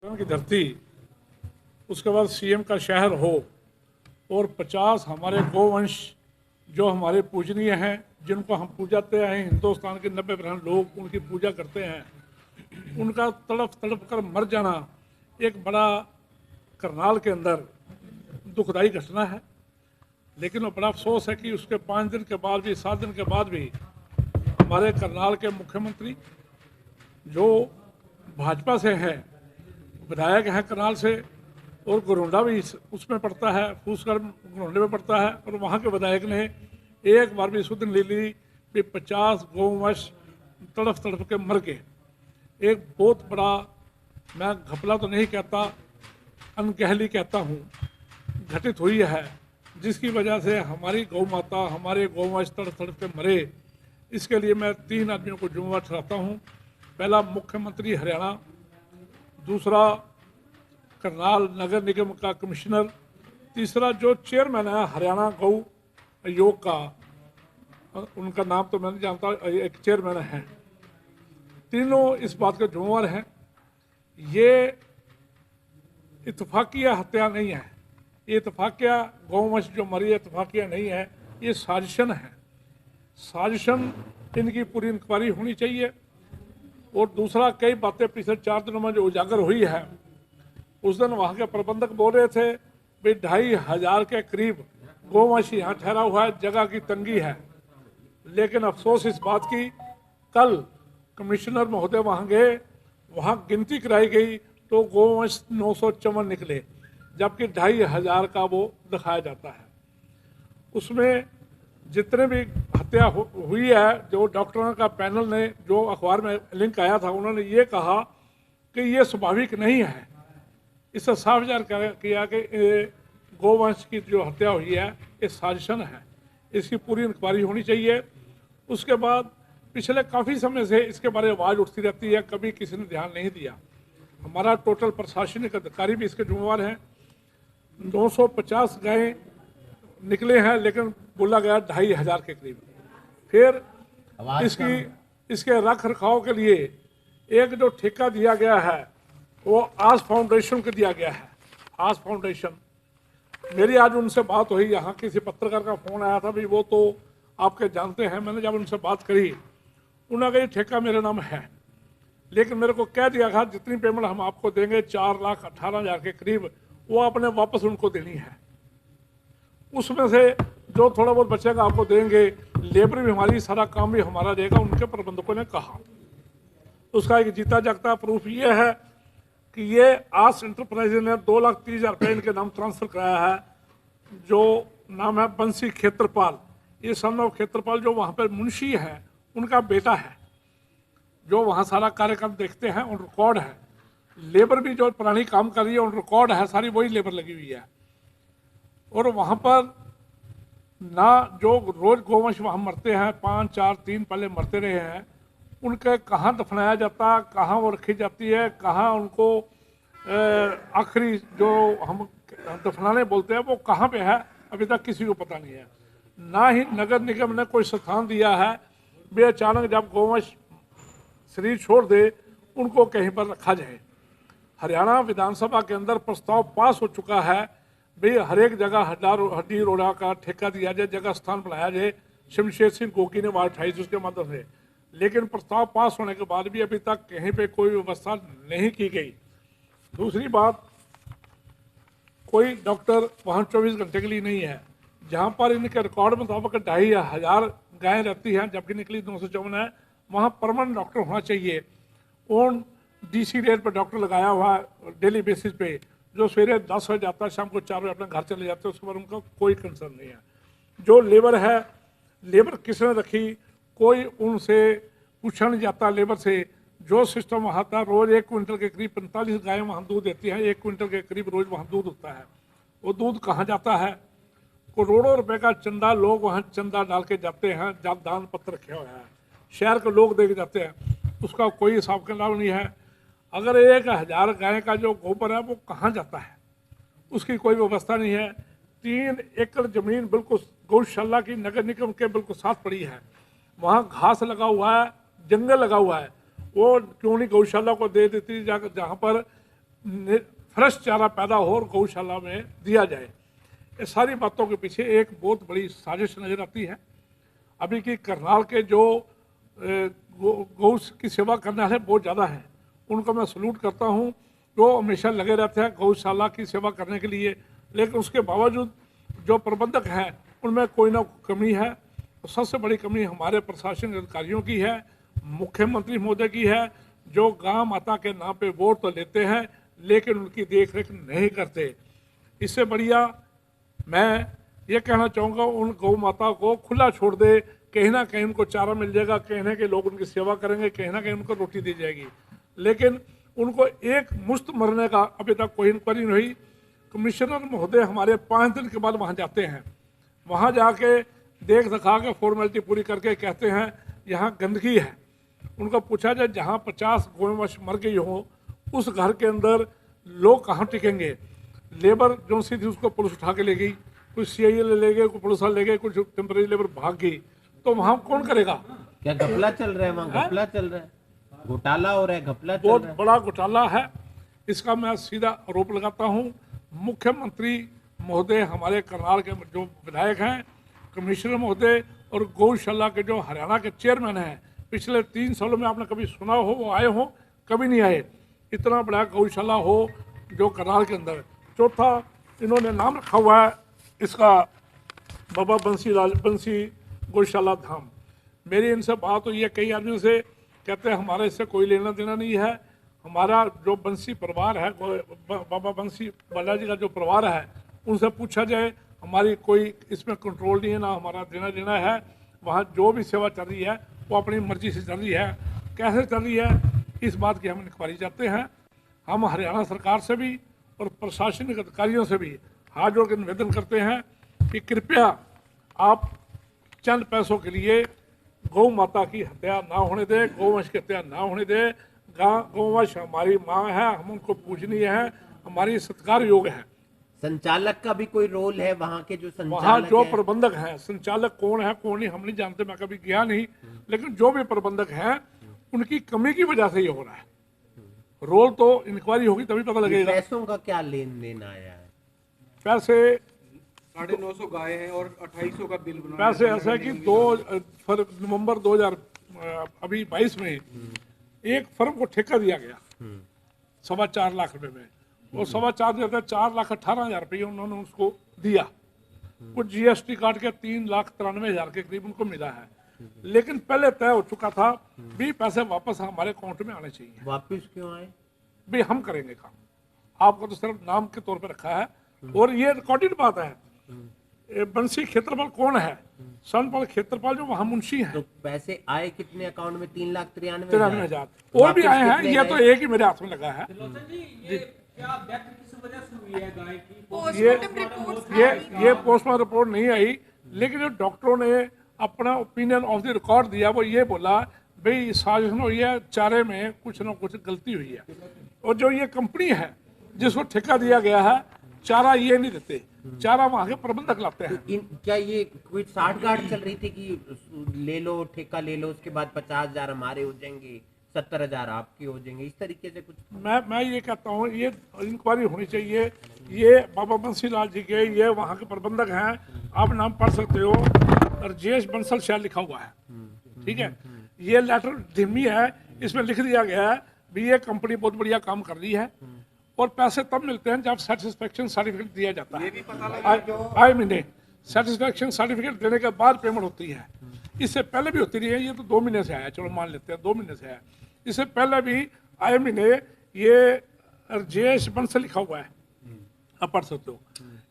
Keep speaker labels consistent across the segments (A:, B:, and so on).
A: की धरती, उसके बाद सीएम का शहर हो और 50 हमारे गोवंश जो हमारे पूजनीय हैं, जिनको हम पूजाते हैं, हिंदुस्तान के 90% लोग उनकी पूजा करते हैं, उनका तड़प तड़प कर मर जाना एक बड़ा करनाल के अंदर दुखदाई घटना है। लेकिन वो बड़ा अफसोस है कि उसके 5 दिन के बाद भी, 7 दिन के बाद भी हमारे करनाल के मुख्यमंत्री जो भाजपा से हैं, विधायक हैं करनाल से, और गोरुंडा भी उसमें पड़ता है, फूसकर गोरुंडे में पड़ता है, और वहाँ के विधायक ने एक बार भी सुध ले ली कि 50 गौवंश तड़फ तड़फ के मर गए। एक बहुत बड़ा, मैं घपला तो नहीं कहता, अनकहली कहता हूँ, घटित हुई है, जिसकी वजह से हमारी गौ माता, हमारे गौवंश तड़फ तड़फ के मरे। इसके लिए मैं 3 आदमियों को जिम्मेवार ठहराता हूँ। पहला मुख्यमंत्री हरियाणा, दूसरा करनाल नगर निगम का कमिश्नर, तीसरा जो चेयरमैन है हरियाणा गौ आयोग का, उनका नाम तो मैं नहीं जानता, एक चेयरमैन है। तीनों इस बात के जिम्मेवार हैं। ये इत्तफाकिया हत्या नहीं है, ये इत्तफाकिया गौवंश जो मरी है इत्तफाकिया नहीं है, ये साजिशन है। साजिशन, इनकी पूरी इंक्वायरी होनी चाहिए। और दूसरा, कई बातें पिछले 4 दिनों में जो उजागर हुई है, उस दिन वहाँ के प्रबंधक बोल रहे थे भाई 2500 के करीब गौवंश यहाँ ठहरा हुआ है, जगह की तंगी है। लेकिन अफसोस इस बात की, कल कमिश्नर महोदय वहाँ गए, वहाँ गिनती कराई गई तो गौवंश 954 निकले, जबकि 2500 का वो दिखाया जाता है। उसमें जितने भी हत्या हुई है, जो डॉक्टरों का पैनल ने, जो अखबार में लिंक आया था, उन्होंने ये कहा कि ये स्वाभाविक नहीं है। इससे साफ ज़ाहिर किया कि गौवंश की जो हत्या हुई है ये साजिशन है, इसकी पूरी इंक्वायरी होनी चाहिए। उसके बाद पिछले काफ़ी समय से इसके बारे में आवाज़ उठती रहती है, कभी किसी ने ध्यान नहीं दिया। हमारा टोटल प्रशासनिक अधिकारी भी इसके जिम्मेवार हैं। 950 गायें निकले हैं, लेकिन बोला गया 2500 के करीब। फिर इसके रख रखाव के लिए एक जो ठेका दिया गया है वो आज फाउंडेशन को दिया गया है। आज फाउंडेशन, मेरी आज उनसे बात हुई, यहाँ किसी पत्रकार का फ़ोन आया था, भाई वो तो आपके जानते हैं। मैंने जब उनसे बात करी, उन्होंने कहा ये ठेका मेरे नाम है, लेकिन मेरे को कह दिया था जितनी पेमेंट हम आपको देंगे 4,18,000 के करीब, वो आपने वापस उनको देनी है। उसमें से जो थोड़ा बहुत बचेगा आपको देंगे, लेबर भी हमारी, सारा काम भी हमारा देगा, उनके प्रबंधकों ने कहा। उसका एक जीता जागता प्रूफ ये है कि ये आस इंटरप्राइज ने 2,30,000 रुपये इनके नाम ट्रांसफ़र कराया है, जो नाम है बंसी खेत्रपाल। ये सन ऑफ खेत्रपाल जो वहाँ पर मुंशी है, उनका बेटा है, जो वहाँ सारा कार्यक्रम देखते हैं, उन रिकॉर्ड है। लेबर भी जो पुरानी काम कर रही है, उन रिकॉर्ड है, सारी वही लेबर लगी हुई है। और वहाँ पर ना जो रोज़ गौवंश वहाँ मरते हैं, 5, 4, 3 पहले मरते रहे हैं, उनके कहाँ दफनाया जाता, कहाँ वो रखी जाती है, कहाँ उनको आखिरी जो हम दफनाने बोलते हैं वो कहाँ पे है, अभी तक किसी को पता नहीं है। ना ही नगर निगम ने कोई स्थान दिया है वे अचानक जब गौवंश शरीर छोड़ दे उनको कहीं पर रखा जाए। हरियाणा विधानसभा के अंदर प्रस्ताव पास हो चुका है, भाई हर एक जगह हड्डी रोड़ा का ठेका दिया जाए, जगह स्थान बनाया जाए। शमशेर सिंह गोकी ने बात उठाई उसके माध्यम से, लेकिन प्रस्ताव पास होने के बाद भी अभी तक कहीं पे कोई व्यवस्था नहीं की गई। दूसरी बात, कोई डॉक्टर वहाँ 24 घंटे के लिए नहीं है। जहाँ पर इनके रिकॉर्ड मुताबिक 2500 गायें रहती हैं, जबकि निकली 954 है, वहाँ परमानेंट डॉक्टर होना चाहिए। ओन DC रेट पर डॉक्टर लगाया हुआ है डेली बेसिस पे, जो सवेरे 10 बजे जाता है, शाम को 4 बजे अपने घर चले जाते हैं, उसके बाद उनका कोई कंसर्न नहीं है। जो लेबर है, लेबर किसने रखी, कोई उनसे पूछा नहीं जाता लेबर से। जो सिस्टम वहाँ था, रोज़ 1 क्विंटल के करीब 45 गायें वहाँ दूध देती हैं, 1 क्विंटल के करीब रोज़ वहाँ दूध होता है। वो दूध कहाँ जाता है? करोड़ों रुपए का चंदा, लोग वहाँ चंदा डाल के जाते हैं, जब दान पत्र रखे हुए हैं, शहर के लोग दे के जाते हैं, उसका कोई हिसाब किताब नहीं है। अगर 1000 गाय का जो गोबर है वो कहाँ जाता है, उसकी कोई व्यवस्था नहीं है। 3 एकड़ ज़मीन बिल्कुल गौशाला की नगर निगम के बिल्कुल साथ पड़ी है, वहाँ घास लगा हुआ है, जंगल लगा हुआ है, वो क्यों नहीं गौशाला को दे देती, जहाँ पर फ्रेश चारा पैदा हो और गौशाला में दिया जाए। ये सारी बातों के पीछे एक बहुत बड़ी साजिश नजर आती है। अभी की करनाल के जो गौ की सेवा करने वाले बहुत ज़्यादा हैं, उनको मैं सल्यूट करता हूँ। जो हमेशा लगे रहते हैं गौशाला की सेवा करने के लिए, लेकिन उसके बावजूद जो प्रबंधक हैं उनमें कोई ना कमी है। तो सबसे बड़ी कमी हमारे प्रशासनिक अधिकारियों की है, मुख्यमंत्री महोदय की है, जो गांव माता के नाम पे वोट तो लेते हैं लेकिन उनकी देख रेख नहीं करते। इससे बढ़िया मैं ये कहना चाहूँगा, उन गौ माता को खुला छोड़ दे, कहीं ना कहीं उनको चारा मिल जाएगा, कहीं ना कहीं लोग उनकी सेवा करेंगे, कहीं ना कहीं उनको रोटी दी जाएगी। लेकिन उनको एक मुश्त मरने का अभी तक कोई इंक्वायरी नहीं हुई। कमिश्नर महोदय हमारे 5 दिन के बाद वहाँ जाते हैं, वहाँ जाके देख दिखा के फॉर्मेलिटी पूरी करके कहते हैं यहाँ गंदगी है। उनको पूछा जाए जहाँ 50 गौवंश मर गई हो उस घर के अंदर लोग कहाँ टिकेंगे। लेबर जो सी थी उसको पुलिस उठा के ले गई, कुछ CIA ले गए, कुछ पुलिस ले गए, कुछ टेम्पररी लेबर भाग गई, तो वहाँ कौन करेगा?
B: क्या घपला चल रहा है वहाँ? घपला चल रहा है, घोटाला हो रहा है, घपला चल
A: बहुत
B: रहा है।
A: बड़ा घोटाला है। इसका मैं सीधा आरोप लगाता हूँ। मुख्यमंत्री महोदय, हमारे करनाल के जो विधायक हैं, कमिश्नर महोदय और गौशाला के जो हरियाणा के चेयरमैन हैं, पिछले 3 सालों में आपने कभी सुना हो वो आए हो? कभी नहीं आए। इतना बड़ा गौशाला हो जो करनाल के अंदर। चौथा, इन्होंने नाम रखा हुआ है इसका बाबा बंसी गौशाला धाम। मेरी इनसे बात हुई है कई आदमियों से, कहते हैं हमारे इससे कोई लेना देना नहीं है। हमारा जो बंसी परिवार है, बाबा बंसी बालाजी का जो परिवार है, उनसे पूछा जाए, हमारी कोई इसमें कंट्रोल नहीं है, ना हमारा देना देना है। वहाँ जो भी सेवा चल रही है वो अपनी मर्जी से चल रही है। कैसे चल रही है इस बात की हम इंक्वायरी चाहते हैं। हम हरियाणा सरकार से भी और प्रशासनिक अधिकारियों से भी हाथ जोड़ कर निवेदन करते हैं कि कृपया आप चंद पैसों के लिए गौ माता की हत्या ना होने दे, गौवंश की हत्या ना होने दे। गौवंश हमारी माँ है, हम उनको पूजनीय है, हमारी सत्कार योग्य है।
B: संचालक का भी कोई रोल है वहाँ के? जो
A: वहाँ
B: संचालक
A: जो
B: है,
A: प्रबंधक हैं, संचालक कौन है कौन नहीं हम नहीं जानते, मैं कभी गया नहीं, लेकिन जो भी प्रबंधक हैं उनकी कमी की वजह से ये हो रहा है। रोल तो इंक्वायरी होगी तभी पता लगेगा।
B: पैसों का क्या लेन देन आया है?
A: पैसे
C: 950 गाय हैं और 2800 का बिल बना।
A: पैसे ऐसा है कि 2 नवंबर 2022 में एक फर्म को ठेका दिया गया 4.25 लाख रुपए में। वो 4.25 दिया था, 4,18,000 रुपये उन्होंने उसको दिया। कुछ GST काट के 3,93,000 के करीब उनको मिला है। लेकिन पहले तय हो चुका था भी पैसे वापस हमारे अकाउंट में आने चाहिए।
B: वापस क्यों आए?
A: भी हम करेंगे काम, आपको तो सिर्फ नाम के तौर पर रखा है। और ये रिकॉर्डेड बात है। बंसी क्षेत्रपाल कौन है? सनपाल क्षेत्रपाल जो वहाँ मुंशी हैं।
B: तो पैसे आए कितने अकाउंट में?
A: 93,000 और भी आए हैं। ये तो एक ही मेरे हाथ में लगा है। ये पोस्टमार्टम रिपोर्ट नहीं आई, लेकिन जो डॉक्टरों ने अपना ओपिनियन ऑफ द रिकॉर्ड दिया वो ये बोला भाई साजिश हुई है, चारे में कुछ ना कुछ गलती हुई है। और जो ये कंपनी है जिसको ठेका दिया गया है, चारा ये नहीं देते, चारा वहाँ के प्रबंधक लाते हैं।
B: क्या ये कोई 60 गांठ चल रही थी कि ले लो ठेका ले लो, उसके बाद 50,000 हमारे हो जाएंगे, 70,000 आपके हो जाएंगे, इस तरीके से कुछ? मैं
A: ये कहता हूँ ये इंक्वायरी होनी चाहिए। ये बाबा बंसी लाल जी के ये वहाँ के प्रबंधक हैं, आप नाम पढ़ सकते हो, राजेश बंसल शायद लिखा हुआ है, ठीक है। ये लेटर धीमी है, इसमें लिख दिया गया है भी ये कंपनी बहुत बढ़िया काम कर रही है और पैसे तब मिलते हैं जब सेटिस्फेक्शन सर्टिफिकेट दिया जाता है। 5 महीने सेटिस्फेक्शन सर्टिफिकेट देने के बाद पेमेंट होती है। इससे पहले भी होती रही है। ये तो 2 महीने से आया, चलो मान लेते हैं 2 महीने से आया। इससे पहले भी आए महीने ये राजेश बंसल लिखा हुआ है, आप पढ़ सकते हो।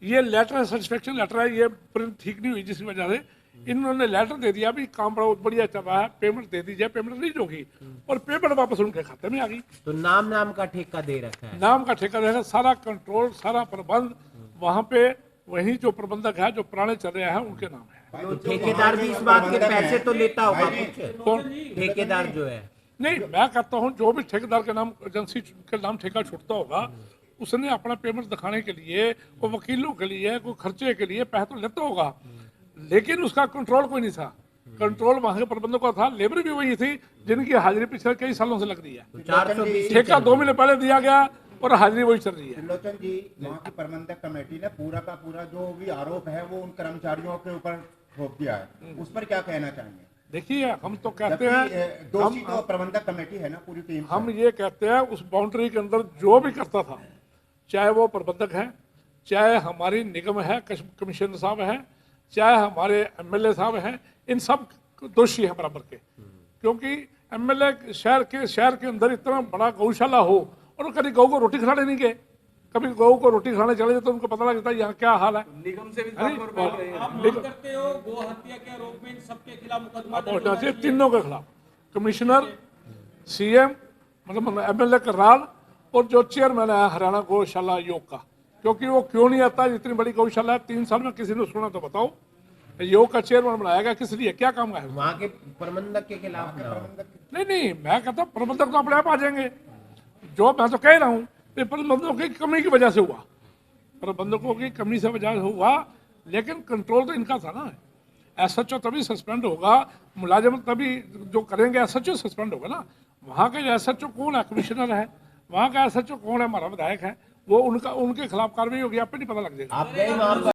A: ये लेटर सेटिस्फेक्शन लेटर है, ये प्रिंट ठीक नहीं हुई जिसकी वजह से इन्होंने लेटर दे दिया भी काम बड़ा बढ़िया चल रहा है, पेमेंट दे दीजिए, पेमेंट रिलीज होगी और पेमेंट वापस उनके खाते में आ गई।
B: तो नाम का ठेका दे रखा है,
A: नाम का ठेका दे रखा, सारा कंट्रोल सारा प्रबंध वहाँ पे वही जो प्रबंधक है जो पुराने चल रहे हैं उनके नाम है।
B: तो ठेकेदार भी इस बात के पैसे तो लेता होगा कुछ?
A: कौन?
B: ठेकेदार जो है?
A: नहीं, मैं कहता हूँ जो भी ठेकेदार के नाम एजेंसी के नाम ठेका छूटता होगा उसने अपना पेमेंट दिखाने के लिए, कोई वकीलों के लिए, कोई खर्चे के लिए पैसा तो लेता होगा, लेकिन उसका कंट्रोल कोई नहीं था। कंट्रोल वहाँ के प्रबंधकों का था। लेबर भी वही थी जिनकी हाजिरी पिछले कई सालों से लग रही है।
B: 420
A: ठेका 2 महीने पहले दिया गया, और हाजिरी वही चल रही है।
D: त्रिलोचन जी, वहाँ की प्रबंधक कमेटी ने पूरा का पूरा जो भी आरोप है वो उन कर्मचारियों के ऊपर थोप दिया है, उस पर क्या कहना चाहेंगे?
A: देखिए हम तो कहते
D: जबकि,
A: हैं
D: दोषी तो प्रबंधक कमेटी है ना, पूरी टीम से।
A: हम ये कहते हैं उस बाउंड्री के अंदर जो भी करता था, चाहे वो प्रबंधक है, चाहे हमारी निगम है, कमिश्नर साहब है, चाहे हमारे एमएलए साहब हैं, इन सब दोषी हैं बराबर के। क्योंकि एमएलए शहर के अंदर इतना बड़ा गौशाला हो और कभी गौ को रोटी खिलाने नहीं गए, कभी गौ को रोटी खिलाने चले जाए तो उनको पता लगता है यहाँ क्या हाल है।
C: निगम से भी इस बात पर बोल रहे हैं।
E: आप मांग करते हो गो हत्या के आरोप में इन सबके खिलाफ मुकदमा दर्ज होना चाहिए।
A: तीनों के खिलाफ, कमिश्नर, सीएम, मतलब एमएलए करनाल और जो चेयरमैन है हरियाणा गौशाला आयोग का, क्योंकि वो क्यों नहीं आता, इतनी बड़ी गौशाला है, 3 साल में किसी ने सुना तो बताओ। योग का चेयरमैन बनाया गया किस लिए, क्या काम है?
B: वहाँ के प्रबंधक के खिलाफ ना हो।
A: नहीं, मैं कहता हूँ प्रबंधक तो अपने आप आ जाएंगे। जो मैं तो कह रहा हूँ प्रबंधकों की कमी की वजह से हुआ, प्रबंधकों की कमी से वजह से हुआ, लेकिन कंट्रोल तो इनका था ना। एसएचओ तभी सस्पेंड होगा, मुलाजमत तभी जो करेंगे एसएचओ सस्पेंड होगा ना। वहाँ का एसएचओ कौन है? कमिश्नर है। वहाँ का एसएचओ कौन है? हमारा विधायक है। वो उनके खिलाफ कार्रवाई होगी, आप पे नहीं पता लग जाएगा।
B: आप गए वहाँ पर?